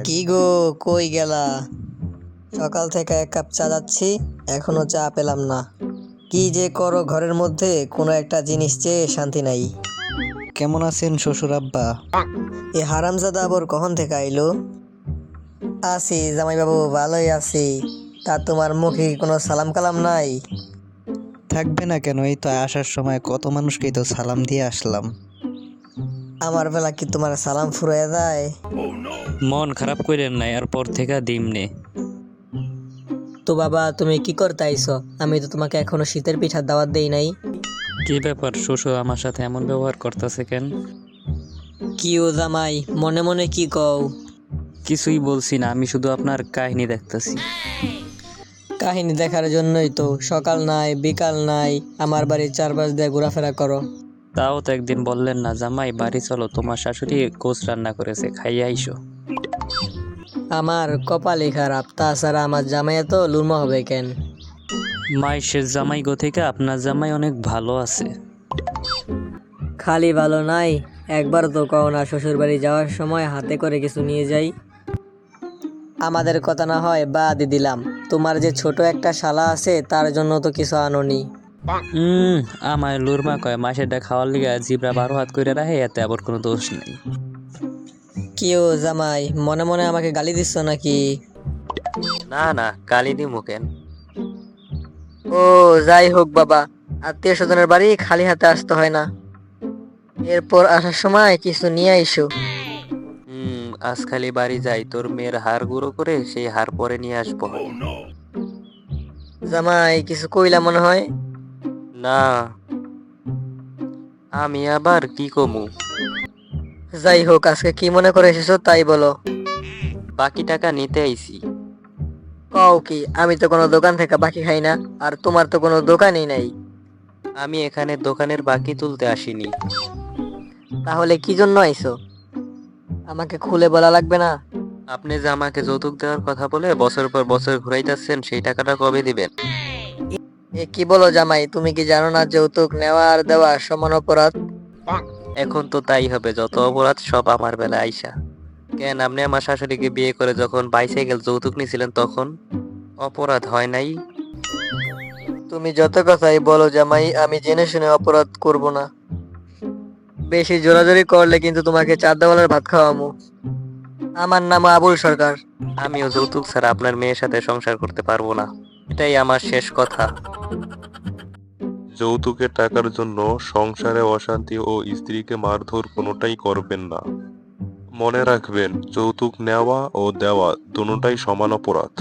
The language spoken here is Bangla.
কি গো, কই গেলা? সকাল থেকে এক কাপ চা যাচ্ছি, এখনো চা পেলাম না। কি যে করো ঘরের মধ্যে, কোনো একটা জিনিস চেয়ে শান্তি নাই। কেমন আছেন শ্বশুর আব্বা? এ হারামজাদা আবার কখন থেকে আইলো? আছি জামাইবাবু, ভালোই আছি। তা তোমার মুখে কি কোনো সালাম কালাম নাই? থাকবে না কেন, এই তো আসার সময় কত মানুষকেই তো সালাম দিয়ে আসলাম। আমার বেলা কি তোমার সালাম ফুরাইয়া যায়? মন খারাপ কইরেন না, এরপর থেকে দিমনে। তো বাবা, তুমি কি করতে আইছো? আমি তো তোমাকে এখনো শীতের পিঠার দাওয়াত দেই নাই। কি ব্যাপার, শ্বশুর আমার সাথে এমন ব্যবহার করতেছে কেন? কি ও জামাই, মনে মনে কি কও? কিছুই বলছি না, আমি শুধু আপনার কাহিনী দেখতেছি। কাহিনী দেখার জন্যই তো সকাল নাই বিকাল নাই আমার বাড়ির চারপাশ দিয়ে ঘোরাফেরা করো। তাও তো একদিন বললেন না, জামাই বাড়ি চলো, তোমার শাশুড়ি গোছ রান্না করেছে, খাইয়ে আইসো। আমার কপালই খারাপ, তাছাড়া আমার জামাই এত লুমা হবে কেন? মাইশের জামাই গো থেকে আপনার জামাই অনেক ভালো আছে। খালি ভালো নাই, একবার তো কও না শ্বশুর বাড়ি যাওয়ার সময় হাতে করে কিছু নিয়ে যাই। আমাদের কথা না হয় বাদই দিলাম, তোমার যে ছোট একটা শালা আছে তার জন্য তো কিছু আনোনি। হুম, আমার লুরমা কয় মাসেরটা খাওয়ার লিগে জিবরা 12 হাত করে রাখে, এতে আবার কোনো দোষ নেই। কি ও জামাই, মনে মনে আমাকে গালি দিচ্ছ নাকি? না না, গালি দিমু কেন? ও যাই হোক বাবা, আত্মীয় স্বজনের বাড়ি খালি হাতে আসতে হয় না। এরপর আসার সময় কিছু নিয়ে আইসো। আজ খালি বাড়ি যাই, তোর মেয়ের হাড় গুঁড়ো করে সেই হাড় পরে নিয়ে আসবো। জামাই কিছু কইলা মনে হয়? না, আমি আবার কি কমু? যাই হোক, আজকে কি মনে করে এসেছো তাই বলো। বাকি টাকা নিতে আইছি। কও কি? আমি তো কোনো দোকান থেকে বাকি খাই না, আর তোমার তো কোনো দোকানই নাই। আমি এখানে দোকানের বাকি তুলতে আসিনি। তাহলে কি জন্য আইছো? আমাকে খুলে বলা লাগবে না? আপনি যে আমাকে যৌতুক দেওয়ার কথা বলে বছর পর বছর ঘুরাইতেছেন, সেই টাকাটা কবে দিবেন? এ কি বলো জামাই, তুমি কি জানো না যৌতুক নেওয়া আর দেওয়া সমান অপরাধ? এখন তো তাই হবে, যত অপরাধ সব আমার বেলায় আইসা। কেন, আপনি আমার শাশুড়িকে বিয়ে করে যখন বাইসাইকেল যৌতুক নিয়েছিলেন তখন অপরাধ হয় নাই? তুমি যত কথাই বলো জামাই, আমি জেনে শুনে অপরাধ করব না। বেশি জোরাজোরি করলে কিন্তু তোমাকে চার দেওয়ালের ভাত খাওয়ামু। আমার নাম আবুল সরকার। আমিও যৌতুক ছাড়া আপনার মেয়ের সাথে সংসার করতে পারবো না, এটাই আমার শেষ কথা। যৌতুকের টাকার জন্য সংসারে অশান্তি ও স্ত্রীকে মারধর কোনোটাই করবেন না। মনে রাখবেন, যৌতুক নেওয়া ও দেওয়া দুটোটাই সমান অপরাধ।